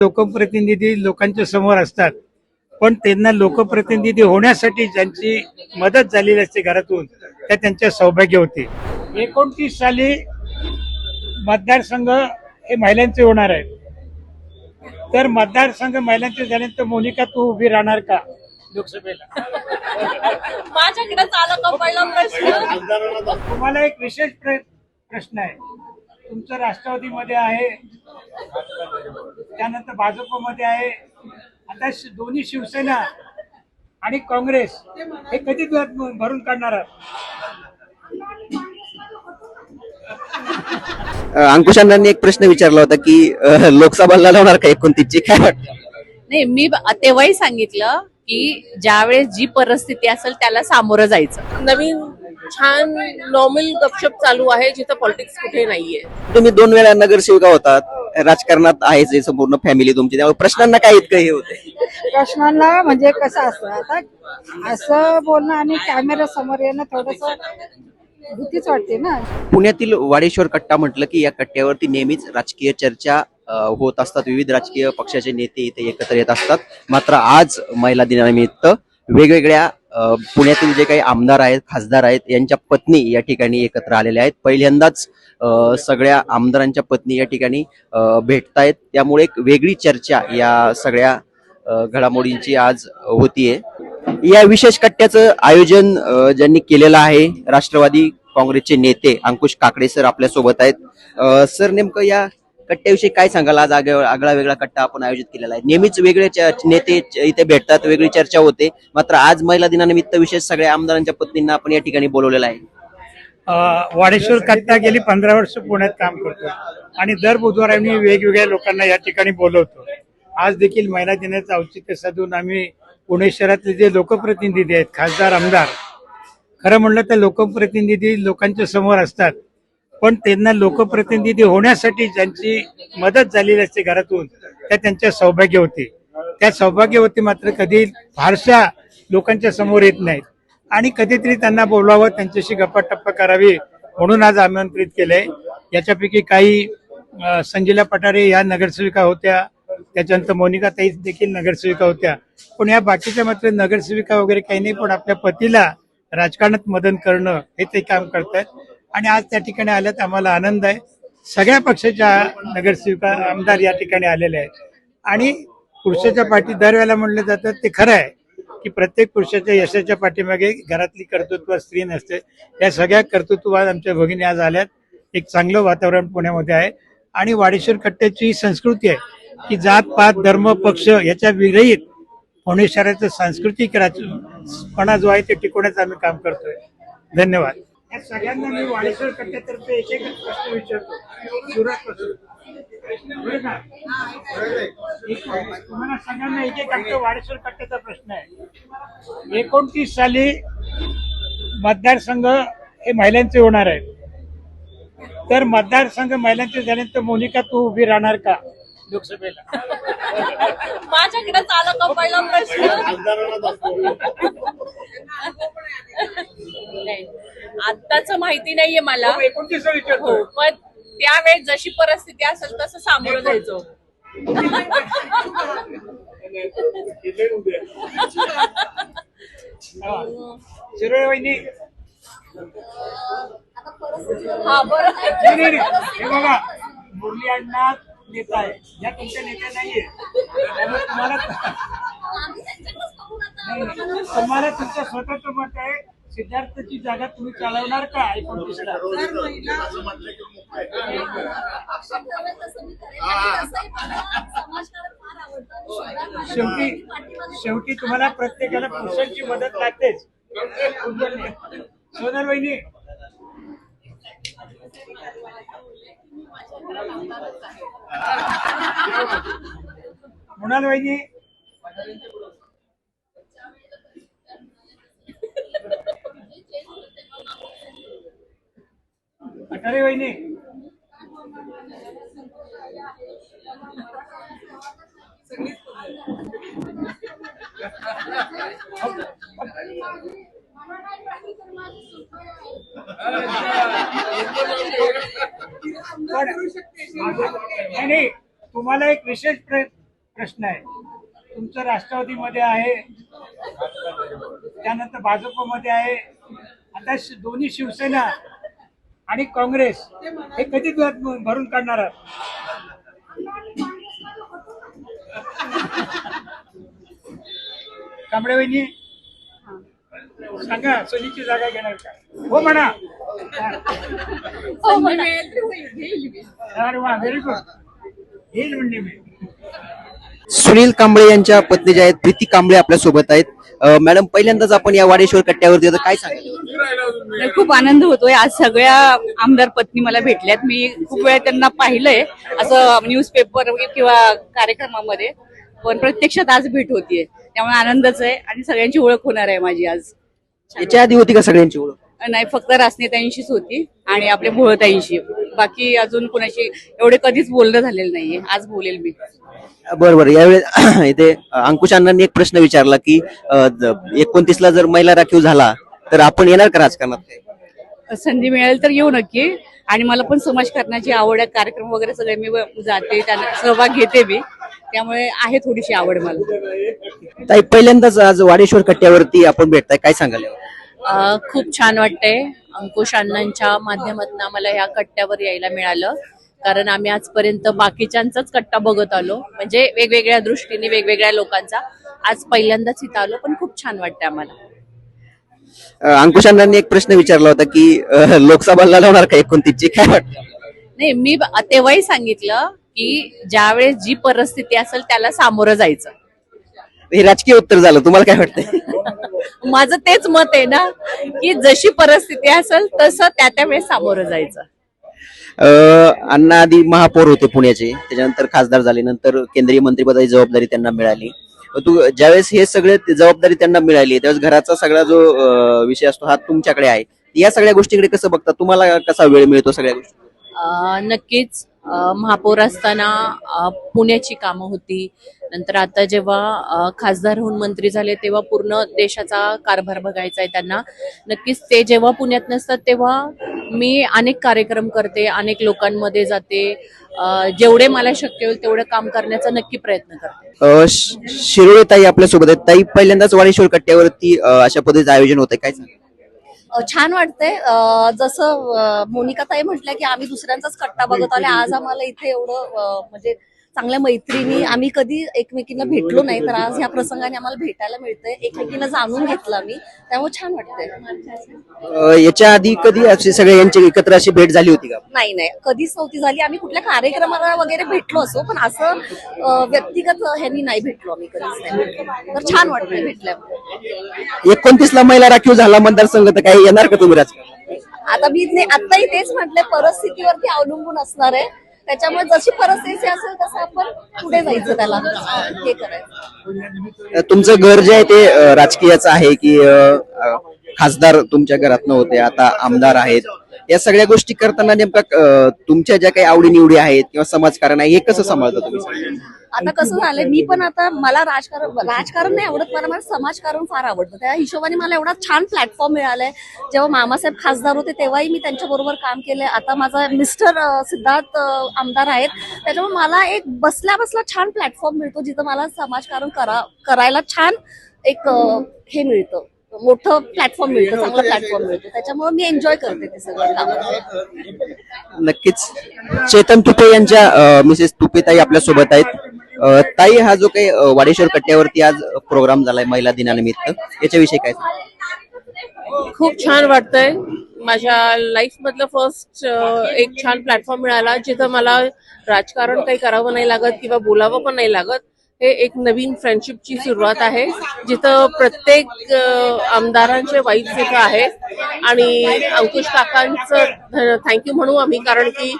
लोकप्रतिनिधी लोकांच्या समोर असतात, पण त्यांना लोकप्रतिनिधी होण्यासाठी ज्यांची मदत झालेली असते घरातून त्या त्यांच्या सौभाग्य होते. 29 साली मतदारसंघ हे महिलांचे होणार आहे. तर मतदारसंघ महिलांचे झाल्यानंतर मोनिका तू उभी राहणार का लोकसभेला? माझ्याकडे आला का पहिला प्रश्न? तुम्हाला एक विशेष प्रश्न आहे. तुमचं राष्ट्रवादीमध्ये आहे, त्यानंतर भाजपमध्ये आहे, आता दोन्ही शिवसेना आणि काँग्रेस हे कधी भरून काढणार आहात? अंकुशांनी एक प्रश्न विचारला होता की लोकसभा लढवणार का 29ची, काय वाटतं? नाही, मी तेव्हाही सांगितलं की ज्यावेळेस जी परिस्थिती असेल त्याला सामोरं जायचं. नवीन छान नॉर्मल गपशप चालू आहे जिथं पॉलिटिक्स कुठे नाहीये. तुम्ही 2 वेळा नगरसेविका होतात, राजकारणात आहेच हे संपूर्ण फॅमिली तुमची, त्यामुळे प्रश्नांना काय इतकं हे होते? प्रश्नांना म्हणजे कसं असतं, आता असं बोलणं आणि कॅमेरा समोर येणं थोडस भीतीच वाटते ना. पुण्यातील वाडेश्वर कट्टा म्हटलं की या कट्ट्यावरती नेहमीच राजकीय चर्चा होत असतात. विविध राजकीय पक्षाचे नेते इथे एकत्र येत असतात. मात्र आज महिला दिनानिमित्त वेगवेगळ्या पुण्यातील जे काही आमदार आहेत, खासदार आहेत, यांच्या पत्नी या ठिकाणी एकत्र आलेल्या आहेत. पहिल्यांदाच सगळ्या आमदारांच्या पत्नी या ठिकाणी भेटतायत. त्यामुळे एक वेगळी चर्चा या सगळ्या घडामोडींची आज होतीये. या विशेष कट्ट्याचं आयोजन ज्यांनी केलेलं आहे राष्ट्रवादी काँग्रेसचे नेते अंकुश काकडे सर आपल्या सोबत आहेत. सर, नेमकं या कट्ट्याविषयी काय सांगाल? आज आगळा वेगळा कट्टा आपण आयोजित केलेला आहे. नेहमीच वेगळे नेते इथे भेटतात, वेगळी चर्चा होते, मात्र आज महिला दिनानिमित्त विशेष सगळ्या आमदारांच्या पत्नींना आपण या ठिकाणी बोलवलेलं आहे. वाडेश्वर कट्टा गेली 15 वर्ष पुण्यात काम करतो आणि दर बुधवारी आम्ही वेगवेगळ्या लोकांना या ठिकाणी बोलवतो. आज देखील महिला दिनाचं औचित्य साधून आम्ही पुणे शहरातले जे लोकप्रतिनिधी आहेत, खासदार, आमदार, खरं म्हणलं तर लोकप्रतिनिधी लोकांच्या समोर असतात, पण त्यांना लोकप्रतिनिधी होण्यासाठी ज्यांची मदत झालेली असते घरातून त्या त्यांच्या सौभाग्य होते. त्या सौभाग्यवती मात्र कधी फारशा लोकांच्या समोर येत नाहीत आणि कधीतरी त्यांना बोलवावं, त्यांच्याशी गप्पा करावी म्हणून आज आमंत्रित केलंय. याच्यापैकी काही संजीला पठारे या नगरसेविका होत्या, त्याच्यानंतर मोनिका ताई देखील नगरसेविका होत्या, पण या बाकीच्या मात्र नगरसेविका वगैरे काही नाही, पण आपल्या पतीला राजकारणात मदत करणं हे ते काम करतात आणि आज त्या ठिकाणी आल्यात. आम्हाला आनंद आहे. सगळ्या पक्षाच्या नगरसेविका, आमदार या ठिकाणी आलेले आहेत आणि पुरुषाच्या पाठी दरवेळेला म्हणलं जातं ते खरं आहे की प्रत्येक पुरुषाच्या यशाच्या पाठीमागे घरातली कर्तृत्व स्त्री नसते. या सगळ्या कर्तृत्ववाद आमच्या भगिनी आज आल्यात. एक चांगलं वातावरण पुण्यामध्ये आहे आणि वाडेश्वर कट्ट्याची ही संस्कृती आहे की जात पात धर्म पक्ष याच्या विरहित पुणे शहराचं सांस्कृतिक राजपणा जो आहे ते टिकवण्याचं आम्ही काम करतोय. धन्यवाद. या सगळ्यांना मी वाडेश्वर कट्ट्यातर्फे एक एक प्रश्न विचारतो. सुरुवातपासून तुम्हाला सगळ्यांना एक एक वाडेश्वर कट्ट्याचा प्रश्न आहे. 29 साली मतदारसंघ हे महिलांचे होणार आहे. तर मतदारसंघ महिलांचे झाल्यानंतर मोनिका तू उभी राहणार का लोकसभेला? माझ्याकडे आला का पहिला प्रश्न? आत्ताच माहिती नाहीये मला. 29 विचारतो. पण त्यावेळेस जशी परिस्थिती असेल तसं सामोरं जायचं. शिरोळे वहिनी, हा बरं. हे बघा, मुरली अण्णा नेता आहे, या तुमच्या नेत्या नाहीये. त्यामुळे तुम्हाला तुमचं स्वतःचं मत आहे. सिद्धार्थची जागा तुम्ही चालवणार का 29ला? शेवटी तुम्हाला प्रत्येकाला पुरुषांची मदत लागतेच. सोनल वहिनी, मृणाल वहिनी, पठारे वहिनी, नाही, तुम्हाला एक विशेष प्रश्न आहे. तुमचं राष्ट्रवादीमध्ये आहे, त्यानंतर भाजपमध्ये आहे, आता दोन्ही शिवसेना आणि काँग्रेस हे कधी भरून काढणार आहात? कांबळे वहिनी सांगा, सोनीची जागा घेणार का? हो म्हणा. अरे वा, व्हेरी गुड. येईल म्हणणे मी. सुनील कांबळे यांच्या पत्नी ज्या आहेत प्रीती कांबळे आपल्या सोबत आहेत. मॅडम, पहिल्यांदाच आपण या वाडेश्वर कट्ट्यावरती आता काय सांगाल? खूप आनंद होतोय. आज सगळ्या आमदार पत्नी मला भेटल्यात. मी खूप वेळा त्यांना पाहिलंय असं न्यूजपेपर किंवा कार्यक्रमामध्ये, पण प्रत्यक्षात आज भेट होतीये, त्यामुळे आनंदच आहे आणि सगळ्यांची ओळख होणार आहे माझी आज. याच्या आधी होती का सगळ्यांची ओळख? नाही, फक्त रासनेताईंशीच होती आणि आपल्या भोळताईंशी. बाकी अजून कुणाशी एवढे कधीच बोलणं झालेलं नाहीये. आज बोलेल मी. बरोबर. यावेळेस इथे अंकुश अण्णांनी एक प्रश्न विचारला की 29ला जर महिला राखीव झाला तर आपण येणार का राजकारणात? संधी मिळेल तर येऊ नक्की. आणि मला पण समाजकारणाची आवड आहे. कार्यक्रम वगैरे सगळे मी जाते, त्यांना सहभाग घेते मी, त्यामुळे आहे थोडीशी आवड मला. ताई, पहिल्यांदाच आज वाडेश्वर कट्ट्यावरती आपण भेटताय, काय सांगाल? खूप छान वाटतंय. अंकुश अण्णांच्या माध्यमातून आम्हाला ह्या कट्ट्यावर यायला मिळालं, कारण आम्ही आजपर्यंत बाकीच्यांचाच कट्टा बघत आलो, म्हणजे वेगवेगळ्या दृष्टीने वेगवेगळ्या लोकांचा. आज पहिल्यांदाच इथं आलो, पण खूप छान वाटतंय आम्हाला. अंकुश अण्णांनी एक प्रश्न विचारला होता की लोकसभा लढवणार का 29ची, काय वाटतं? नाही, मी तेव्हाही सांगितलं की ज्यावेळेस जी परिस्थिती असेल त्याला सामोरं जायचं. हे राजकीय उत्तर झालं. तुम्हाला काय वाटतंय? माझं तेच मत आहे ना, की जशी परिस्थिती असेल तसं त्या वेळेस सामोरं जायचं. अण्णा आधी महापौर होते पुण्याचे, त्याच्यानंतर खासदार झाले, नंतर केंद्रीय मंत्रिपदाची जबाबदारी त्यांना मिळाली. तू ज्यावेळेस हे सगळे जबाबदारी त्यांना मिळाली त्यावेळेस घराचा सगळा जो विषय असतो हा तुमच्याकडे आहे. या सगळ्या गोष्टीकडे कसं बघता? तुम्हाला कसा वेळ मिळतो सगळ्या गोष्टी? नक्कीच महापौर असताना पुण्याची कामं होती. नंतर आता जेव्हा खासदार होऊन मंत्री झाले तेव्हा पूर्ण देशाचा कारभार बघायचा आहे त्यांना. नक्कीच ते जेव्हा पुण्यात नसतात तेव्हा मी अनेक कार्यक्रम करते, अनेक लोकांमध्ये जाते. जेवढे मला शक्य होईल तेवढं काम करण्याचा नक्की प्रयत्न करते. शिरोळे ताई आपल्या सोबत आहेत. ताई, पहिल्यांदाच वाडेश्वर कट्ट्यावरती अशा पद्धतीचं आयोजन होतंय, काय सांगा? छान वाटतंय. जसं मोनिका ताई म्हटलं की आम्ही दुसऱ्यांचाच कट्टा बघत आले. आज आम्हाला इथे एवढं म्हणजे चांगल्या मैत्रिणी, आम्ही कधी एकमेकींना भेटलो नाही, तर आज ह्या प्रसंगाने आम्हाला भेटायला मिळतंय, एकमेकींना जाणून घेतलं आम्ही, त्यामुळे छान वाटतंय. याच्या आधी कधी अशी सगळे यांची एकत्र अशी भेट झाली होती का? नाही, कधीच नव्हती झाली. आम्ही कुठल्या कार्यक्रमाला वगैरे भेटलो असो, पण असं व्यक्तिगत ह्यांनी नाही भेटलो आम्ही, कधीच नाही भेटलो. तर छान वाटतंय भेटल्यामुळे. 29ला महिला राखीव झाला मतदारसंघ, तर काही येणार का तुम्ही राजकारणात? आता मी आताही तेच म्हटलंय, परिस्थितीवरती अवलंबून असणार आहे. त्याच्यामुळे जशी परिस्थिती असेल तसं आपण पुढे जायचं, त्याला हे करायचं. तुमचं घर जे आहे ते राजकीयच आहे की खासदार तुमच्या घरात नव्हते, आता आमदार आहेत. या सगळ्या गोष्टी करताना नेमका तुमच्या ज्या काही आवडीनिवडी आहेत किंवा समाजकारण आहे हे कसं सांभाळता तुम्ही? आता कसं झालंय, मी पण आता मला राजकारण नाही आवडत, मला समाजकारण फार आवडतं. त्या हिशोबाने मला एवढा छान प्लॅटफॉर्म मिळालाय. जेव्हा मामासाहेब खासदार होते तेव्हाही मी त्यांच्या बरोबर काम केलंय. आता माझा मिस्टर सिद्धार्थ आमदार आहेत, त्याच्यामुळे मला एक बसल्या छान प्लॅटफॉर्म मिळतो जिथं मला समाजकारण करायला छान एक हे मिळतं, मोठं प्लॅटफॉर्म मिळतं, चांगला प्लॅटफॉर्म मिळतो. त्याच्यामुळे मी एन्जॉय करते ते सगळं काम. नक्कीच. चेतन तुपे यांच्या मिसेस तुपेताई आपल्या सोबत आहेत. ताई, हा जो काही वाडेश्वर कट्ट्यावरती आज प्रोग्राम झालाय महिला दिनानिमित्त, याच्याविषयी काय? खूप छान वाटतंय. माझ्या लाईफ मधलं फर्स्ट एक छान प्लॅटफॉर्म मिळाला जिथं मला राजकारण काही करावं नाही लागत किंवा बोलावं पण नाही लागत. हे एक नवीन फ्रेंडशिपची सुरुवात आहे जिथं प्रत्येक आमदारांचे वाईफ इथं आहेत आणि अंकुश काकांचं थँक्यू म्हणू आम्ही, कारण की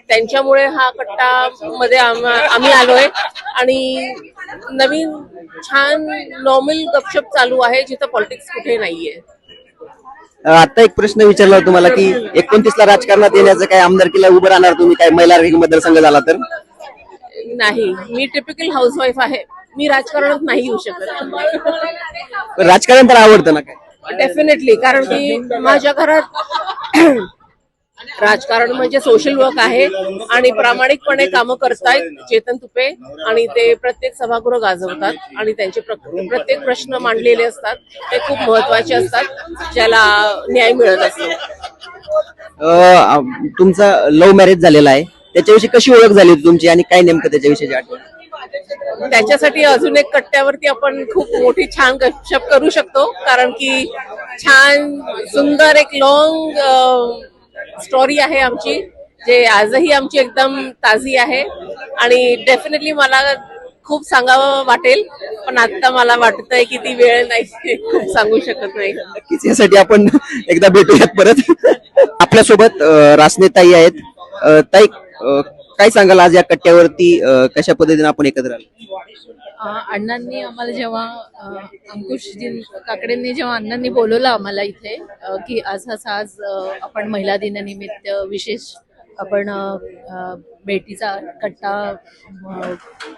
त्यांच्यामुळे हा कट्टा मध्ये आम्ही आलोय आणि नवीन छान नॉर्मल गपशप चालू आहे जिथं पॉलिटिक्स कुठे नाहीये. आता एक प्रश्न विचारला तुम्हाला की 29ला राजकारणात येण्याचं काय, आमदारकीला उभं राहणार तुम्ही, काय महिला मतदारसंघ झाला तर? नाही, मी टिपिकल हाऊसवाईफ आहे, मी राजकारणात नाही येऊ शकत. राजकारण तर आवडतं ना? काय डेफिनेटली, कारण की माझ्या घरात राजकारण म्हणजे सोशल वर्क आहे आणि प्रामाणिकपणे कामं करतायत चेतन तुपे आणि ते प्रत्येक सभागृह गाजवतात आणि त्यांचे प्रत्येक प्रश्न मांडलेले असतात ते खूप महत्वाचे असतात ज्याला न्याय मिळत असतो. तुमचा लव्ह मॅरेज झालेला आहे, त्याच्याविषयी कशी ओळख झाली होती तुमची आणि काय नेमकं त्याच्याविषयी आठवण? त्याच्यासाठी अजून एक कट्ट्यावरती आपण खूप मोठी छान गपशप करू शकतो कारण की छान सुंदर एक लॉंग स्टोरी आहे आमची जे आजही आमची एकदम ताजी आहे आणि डेफिनेटली मला खूप सांगावं वाटेल पण आता मला वाटतंय की ती वेळ नाही खूप सांगू शकत नाही. नक्कीच यासाठी आपण एकदा भेटूयात परत. आपल्यासोबत रासनेताई आहेत. ताई, काय सांगाल आज या कट्ट्यावरती कशा पद्धतीने आपण एकत्र आलो? अण्णांनी आम्हाला जेव्हा अंकुशजी काकडेंनी जेव्हा अण्णांनी बोलवलं आम्हाला इथे की आज आपण महिला दिनानिमित्त विशेष आपण भेटीचा कट्टा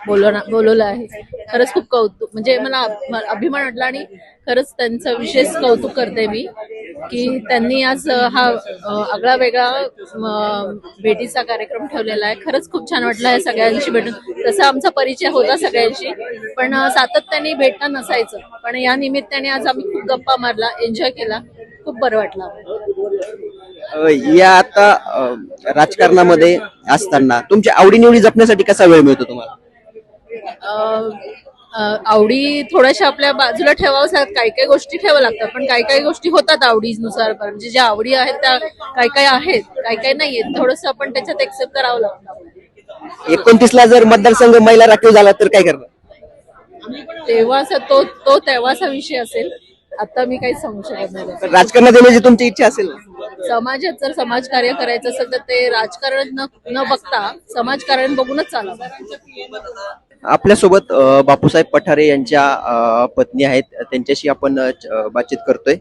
बोलवला आहे. खरंच खूप कौतुक म्हणजे मला अभिमान वाटला आणि खरंच त्यांचं विशेष कौतुक करते मी की त्यांनी आज हा आगळा वेगळा भेटीचा कार्यक्रम ठेवलेला आहे. खरंच खूप छान वाटलं आहे सगळ्यांशी भेटून. तसा आमचा परिचय होता सगळ्यांशी पण सातत्याने भेटणं नसायचं पण या निमित्ताने आज आम्ही खूप गप्पा मारला, एन्जॉय केला, खूप बरं वाटलं. या आता राजकारणामध्ये असताना तुमच्या आवडीनिवडी जपण्यासाठी कसा वेळ मिळतो तुम्हाला? आवडी थोड्याशा आपल्या बाजूला ठेवावं लागतात, काही काही गोष्टी ठेवाव्या लागतात पण काही काही गोष्टी होतात आवडीनुसार म्हणजे ज्या आवडी आहेत त्या काही काही आहेत काही काही नाहीयेत. थोडंसं आपण त्याच्यात एक्सेप्ट करावं लागतं. 29ला जर मतदारसंघ महिला राखीव झाला तर काय करणार? तेव्हाचा तो तेव्हाचा विषय असेल, आता मी काही सांगू शकत नाही. राजकारणात येण्याची तुमची इच्छा असेल? समाजात जर समाजकार्य करायचं असेल तर ते राजकारण न बघता समाजकारण बघूनच चालावं. आपल्यासोबत बापूसाहेब पठारे यांच्या पत्नी आहेत, त्यांच्याशी आपण बातचीत करतोय.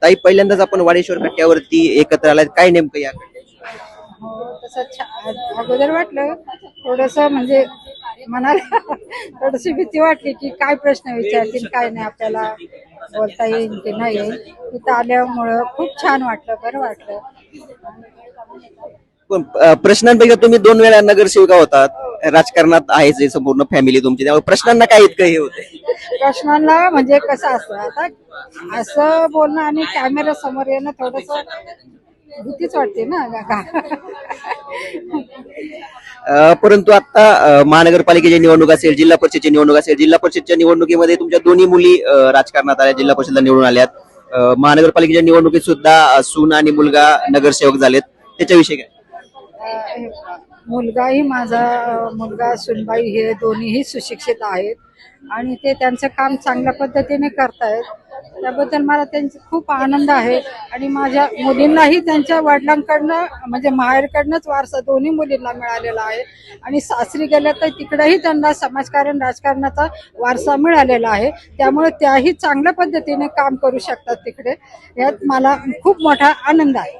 ताई, पहिल्यांदाच आपण वाडेश्वर कट्ट्यावरती एकत्र आलाय, काय नेमकं या तसं अगोदर वाटलं थोडस म्हणजे मनाला थोडीशी भीती वाटली की काय प्रश्न विचारतील काय नाही आपल्याला बोलता येईल की नाही येईल. तिथं आल्यामुळं खूप छान वाटलं, बरं वाटलं. पण प्रश्नांपैकी तुम्ही 2 वेळा नगरसेविका होतात, राजकारणात आहेच हे संपूर्ण फॅमिली तुमची, त्यामुळे प्रश्नांना काय इतकं हे होते? प्रश्नांना म्हणजे कसं असतं आता असं बोलणं आणि कॅमेरा समोर येणं थोडस भीतीच वाटते ना. परंतु आता महानगरपालिकेची निवडणूक असेल, जिल्हा परिषदची निवडणूक असेल, जिल्हा परिषदच्या निवडणुकीमध्ये तुमच्या दोन्ही मुली राजकारणात आल्या, जिल्हा परिषदला निवडून आल्यात. महानगरपालिकेच्या निवडणुकीत सुद्धा सून आणि मुलगा नगरसेवक झालेत, त्याच्याविषयी काय? मुलगाही माझा मुलगा सुनबाई हे दोन्हीही सुशिक्षित आहेत आणि ते त्यांचं काम चांगल्या पद्धतीने करतायत. त्याबद्दल मला त्यांचा खूप आनंद आहे आणि माझ्या मुलींनाही त्यांच्या वडिलांकडनं म्हणजे माहेरकडनंच वारसा दोन्ही मुलींना मिळालेला आहे आणि सासरी गेल्या तर तिकडेही त्यांना समाजकारण राजकारणाचा वारसा मिळालेला आहे. त्यामुळे त्याही चांगल्या पद्धतीने काम करू शकतात तिकडे, यात मला खूप मोठा आनंद आहे.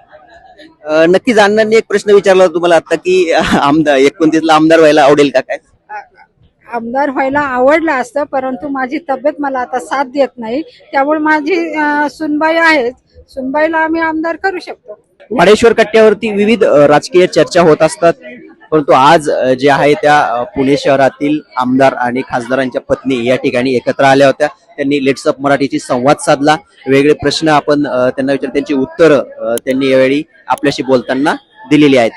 नक्कीच अण्णांनी एक प्रश्न विचारला तुम्हाला आता की आमदार 29ला आमदार व्हायला आवडेल का? काय आमदार व्हायला आवडलं असतं परंतु माझी तब्येत मला आता साथ देत नाही, त्यामुळे माझी सुनबाई आहेत, सुनबाईला आम्ही आमदार करू शकतो. वाडेश्वर कट्ट्यावरती विविध राजकीय चर्चा होत असतात, परंतु आज जे आहे त्या पुणे शहरातील आमदार आणि खासदारांच्या पत्नी या ठिकाणी एकत्र आल्या होत्या. त्यांनी लेट्स अप मराठीशी संवाद साधला, वेगळे प्रश्न आपण त्यांना विचारले, त्यांची उत्तरं त्यांनी यावेळी आपल्याशी बोलताना दिलेली आहेत.